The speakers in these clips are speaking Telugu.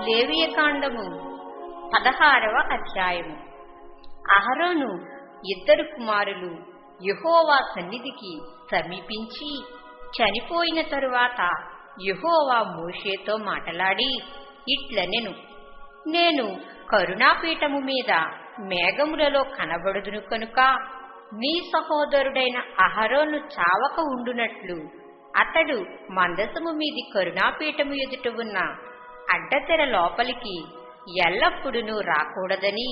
లేవియకాండము 16వ అధ్యాయము. అహరోను ఇద్దరు కుమారులు యెహోవా సన్నిధికి సమీపించి చనిపోయిన తరువాత యెహోవా మోషేతో మాటలాడి ఇట్లనెను, నేను కరుణాపీఠము మీద మేఘములలో కనబడుదును కనుక నీ సహోదరుడైన అహరోను చావక ఉండునట్లు అతడు మందసము మీది కరుణాపీఠము ఎదుట ఉన్న అడ్డతెర లోపలికి ఎల్లప్పుడూ రాకూడదని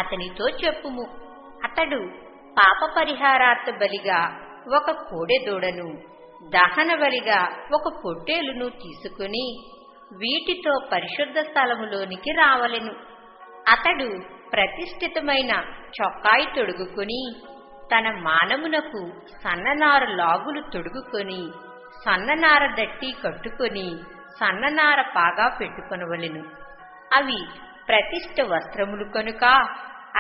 అతనితో చెప్పుము. అతడు పాప పరిహారార్థ బలిగా ఒక కోడెదూడను, దహన బలిగా ఒక పొట్టేలును తీసుకుని వీటితో పరిశుద్ధ స్థలములోనికి రావలెను. అతడు ప్రతిష్ఠితమైన చొక్కాయి తొడుగుకొని తన మానమునకు సన్ననార లాగులు తొడుగుకొని సన్ననార దట్టి కట్టుకొని సన్ననార పాగా పెట్టుకొనవలెను. అవి ప్రతిష్ఠ వస్త్రములు కనుక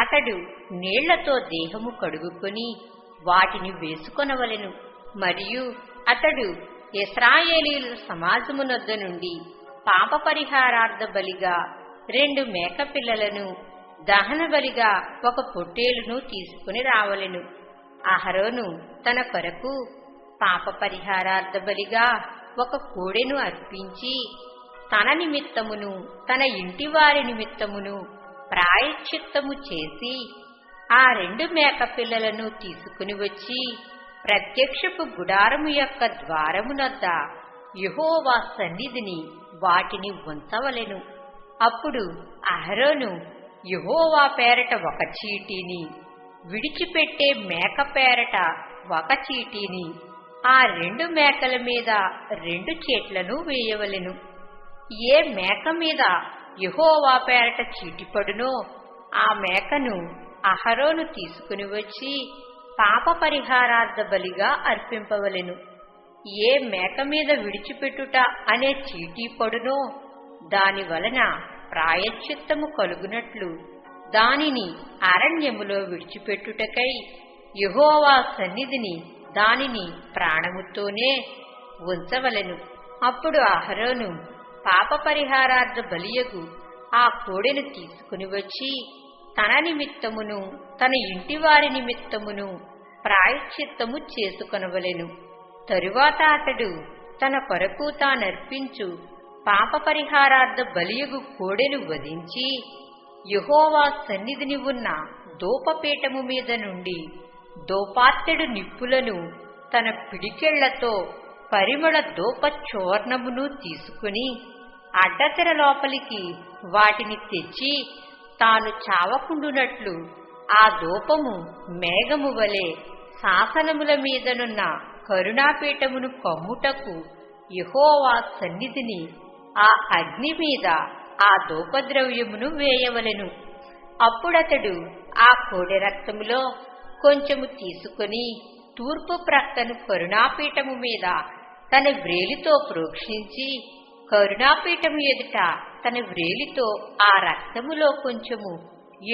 అతడు నీళ్లతో దేహము కడుగుకొని వాటిని వేసుకొనవలెను. మరియు అతడు ఇశ్రాయేలీయుల సమాజమునొద్ద నుండి పాప పరిహారార్థ బలిగా 2 మేకపిల్లలను, దహన బలిగా ఒక పొట్టేలును తీసుకుని రావలెను. అహరోను తన కొరకు పాప పరిహారార్థ బలిగా ఒక కోడెను అర్పించి తన నిమిత్తమును తన ఇంటివారి నిమిత్తమును ప్రాయశ్చిత్తము చేసి ఆ 2 మేకపిల్లలను తీసుకుని వచ్చి ప్రత్యక్షపు గుడారము యొక్క ద్వారమునొద్ద యెహోవా సన్నిధిని వాటిని ఉంచవలెను. అప్పుడు అహరోను యెహోవా పేరట ఒక చీటీని, విడిచిపెట్టే మేక పేరట ఒక చీటీని, ఆ 2 మేకల మీద 2 చీట్లను వేయవలెను. ఏ మేక మీద యెహోవా పేరట చీటిపడునో ఆ మేకను అహరోను తీసుకుని వచ్చి పాప పరిహారార్థ బలిగా అర్పింపవలెను. ఏ మేక మీద విడిచిపెట్టుట అనే చీటీ పడునో దాని వలన ప్రాయశ్చిత్తము కలుగునట్లు దానిని అరణ్యములో విడిచిపెట్టుటకై యెహోవా సన్నిధిని దానిని ప్రాణముతోనే ఉంచవలెను. అప్పుడు అహరోను పాప పరిహారార్థ బలియగు ఆ కోడెను తీసుకుని వచ్చి తన నిమిత్తమును తన ఇంటివారి నిమిత్తమును ప్రాయశ్చిత్తము చేసుకొనవలెను. తరువాత అతడు తన కొరకు తానర్పించు పాప పరిహారార్థ బలియగు కోడెను వధించి యెహోవా సన్నిధిని ఉన్న ధూపపీఠము మీద నుండి ధూపాత్తెడు నిప్పులను తన పిడికెళ్లతో పరిమళ ధూప చూర్ణమును తీసుకుని అడ్డతెర లోపలికి వాటిని తెచ్చి తాను చావకుండునట్లు ఆ ధూపము మేఘము వలె శాసనముల మీదనున్న కరుణాపీఠమును కమ్ముటకు యెహోవా సన్నిధిని ఆ అగ్ని మీద ఆ ధూపద్రవ్యమును వేయవలెను. అప్పుడతడు ఆ కోడె రక్తములో కొంచెము తీసుకుని తూర్పు ప్రక్కను కరుణాపీఠము మీద తన వ్రేలితో ప్రోక్షించి కరుణాపీఠము ఎదుట తన వ్రేలితో ఆ రక్తములో కొంచెము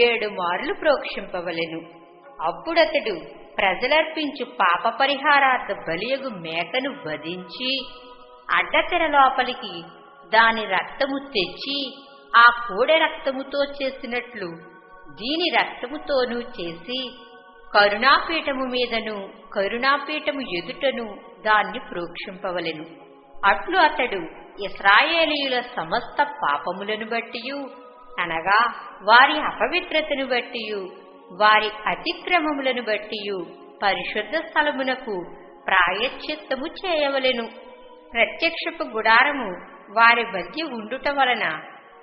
7 మార్లు ప్రోక్షింపవలెను. అప్పుడతడు ప్రజలర్పించు పాప పరిహారార్థ బలియగు మేకను వధించి అడ్డతెర లోపలికి దాని రక్తము తెచ్చి ఆ కోడె రక్తముతో చేసినట్లు దీని రక్తముతోనూ చేసి కరుణాపీఠము మీదను కరుణాపీఠము ఎదుటను దాన్ని ప్రోక్షింపవలెను. అట్లు అతడు ఇశ్రాయేలీయుల సమస్త పాపములను బట్టియు అనగా వారి అపవిత్రతను బట్టియు వారి అతిక్రమములను బట్టియు పరిశుద్ధ స్థలమునకు ప్రాయశ్చిత్తము చేయవలెను. ప్రత్యక్షపు గుడారము వారి మధ్య ఉండుట వలన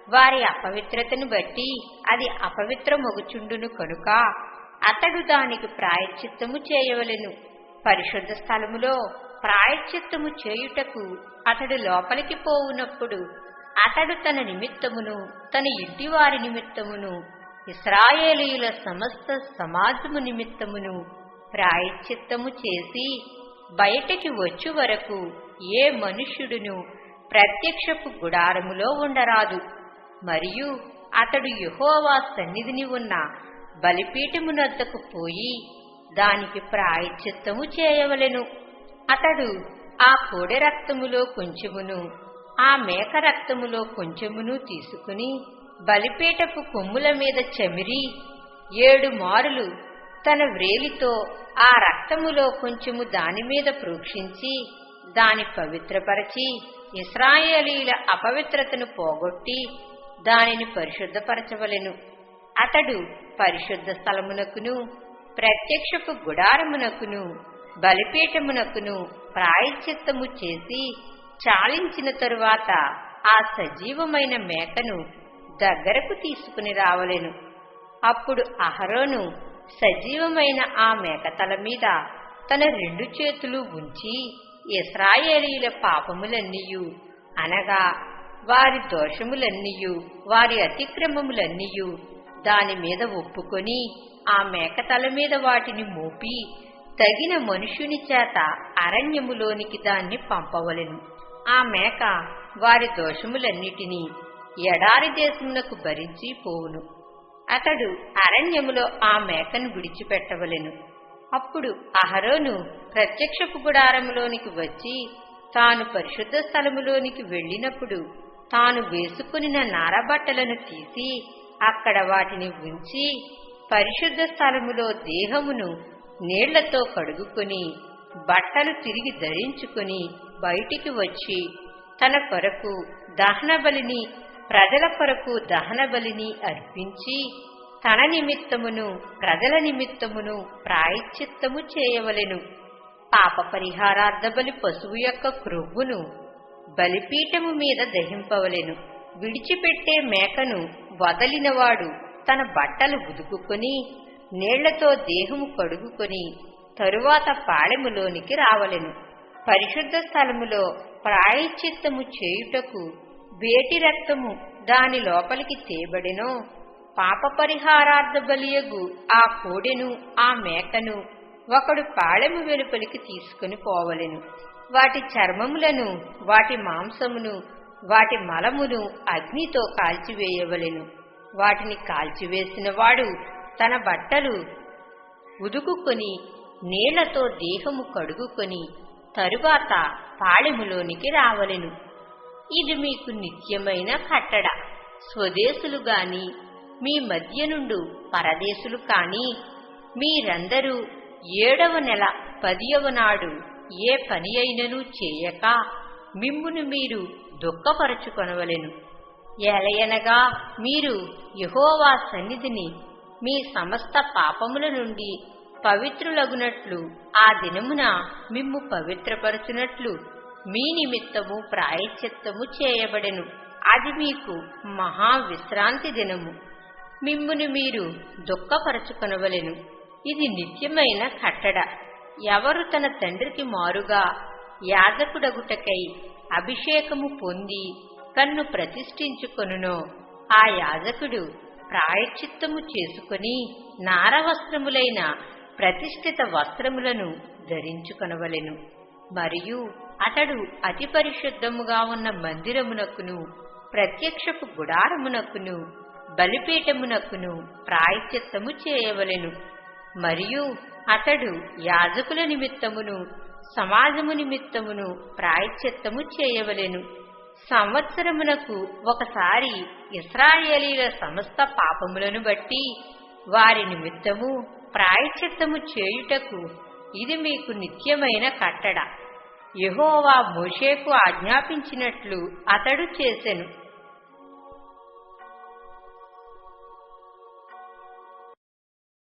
వారి అపవిత్రతను బట్టి అది అపవిత్రమొగుచుండును కనుక అతడు దానికి ప్రాయశ్చిత్తము చేయవలెను. పరిశుద్ధ స్థలములో ప్రాయశ్చిత్తము చేయుటకు అతడు లోపలికి పోవునప్పుడు అతడు తన నిమిత్తమును తన ఇంటివారి నిమిత్తమును ఇశ్రాయేలీయుల సమస్త సమాజము నిమిత్తమును ప్రాయశ్చిత్తము చేసి బయటికి వచ్చు వరకు ఏ మనుష్యుడును ప్రత్యక్షపు గుడారములో ఉండరాదు. మరియు అతడు యెహోవా సన్నిధిని ఉన్న బలిపీఠమునొద్దకు పోయి దానికి ప్రాయశ్చిత్తము చేయవలెను. అతడు ఆ కోడె రక్తములో కొంచెమును ఆ మేక రక్తములో కొంచెమును తీసుకుని బలిపీఠపు కొమ్ముల మీద చమిరి 7 మారులు తన వ్రేలితో ఆ రక్తములో కొంచెము దానిమీద ప్రోక్షించి దాని పవిత్రపరచి ఇశ్రాయేలీయుల అపవిత్రతను పోగొట్టి దానిని పరిశుద్ధపరచవలెను. అతడు పరిశుద్ధ స్థలమునకును ప్రత్యక్షపు గుడారమునకును బలిపీఠమునకును ప్రాయశ్చిత్తము చేసి చాలించిన తరువాత ఆ సజీవమైన మేకను దగ్గరకు తీసుకుని రావలెను. అప్పుడు అహరోను సజీవమైన ఆ మేక తల మీద తన 2 చేతులు ఉంచి ఇశ్రాయేలీయుల పాపములన్నీయు అనగా వారి దోషములన్నీయు వారి అతిక్రమములన్నీయు దాని మీద ఒప్పుకొని ఆ మేక తల మీద వాటిని మోపి తగిన మనుష్యుని చేత అరణ్యములోనికి దాన్ని పంపవలెను. ఆ మేక వారి దోషములన్నిటినీ ఎడారి దేశమునకు భరించి పోవును. అతడు అరణ్యములో ఆ మేకను విడిచిపెట్టవలెను. అప్పుడు అహరోను ప్రత్యక్షపు గుడారములోనికి వచ్చి తాను పరిశుద్ధ స్థలములోనికి వెళ్ళినప్పుడు తాను వేసుకునిన నారబట్టలను తీసి అక్కడ వాటిని ఉంచి పరిశుద్ధ స్థలములో దేహమును నీళ్లతో కడుగుకొని బట్టలు తిరిగి ధరించుకుని బయటికి వచ్చి తన కొరకు దహనబలిని ప్రజల కొరకు దహనబలిని అర్పించి తన నిమిత్తమును ప్రజల నిమిత్తమును ప్రాయశ్చిత్తము చేయవలెను. పాప పరిహారార్థబలి పశువు యొక్క క్రొవ్వును బలిపీఠము మీద దహింపవలెను. విడిచిపెట్టే మేకను వదలినవాడు తన బట్టలు ఉదుకుకొని నీళ్లతో దేహము కడుగుకొని తరువాత పాళెములోనికి రావలెను. పరిశుద్ధ స్థలములో ప్రాయశ్చిత్తము చేయుటకు వేటి రక్తము దాని లోపలికి తేబడినో పాప పరిహారార్థ బలియగు ఆ కోడెను ఆ మేకను ఒకడు పాళెము వెలుపలికి తీసుకుని పోవలెను. వాటి చర్మములను వాటి మాంసమును వాటి మలమును అగ్నితో కాల్చివేయవలెను. వాటిని కాల్చివేసిన వాడు తన బట్టలు ఉదుకుకొని నీళ్లతో దేహము కడుగుకొని తరువాత పాళెములోనికి రావలెను. ఇది మీకు నిత్యమైన కట్టడ. స్వదేశులు గాని మీ మధ్య నుండు పరదేశులు కాని మీరందరూ 7వ నెల 10వ నాడు ఏ పని అయినను చేయక మిమ్మును మీరు దుఃఖపరచుకొనవలెను. ఎలయనగా మీరు యెహోవా సన్నిధిని మీ సమస్త పాపముల నుండి పవిత్రులగునట్లు ఆ దినమున మిమ్ము పవిత్రపరచునట్లు మీ నిమిత్తము ప్రాయశ్చిత్తము చేయబడెను. అది మీకు మహావిశ్రాంతి దినము. మిమ్మును మీరు దుఃఖపరచుకొనవలెను. ఇది నిత్యమైన కట్టడ. ఎవరు తన తండ్రికి మారుగా యాజకుడగుటకై అభిషేకము పొంది కన్ను ప్రతిష్ఠించుకొనునో ఆ యాజకుడు ప్రాయశ్చిత్తము చేసుకుని నారవస్త్రములైన ప్రతిష్ఠిత వస్త్రములను ధరించుకొనవలెను. మరియు అతడు అతి పరిశుద్ధముగా ఉన్న మందిరమునకును ప్రత్యక్షపు గుడారమునకును బలిపీఠమునకును ప్రాయశ్చిత్తము చేయవలెను. మరియు అతడు యాజకుల నిమిత్తమును సమాజము నిమిత్తమును ప్రాయశ్చిత్తము చేయవలెను. సంవత్సరమునకు ఒకసారి ఇశ్రాయేలీయుల సమస్త పాపములను బట్టి వారి నిమిత్తము ప్రాయశ్చిత్తము చేయుటకు ఇది మీకు నిత్యమైన కట్టడ. యెహోవా మోషేకు ఆజ్ఞాపించినట్లు అతడు చేసెను.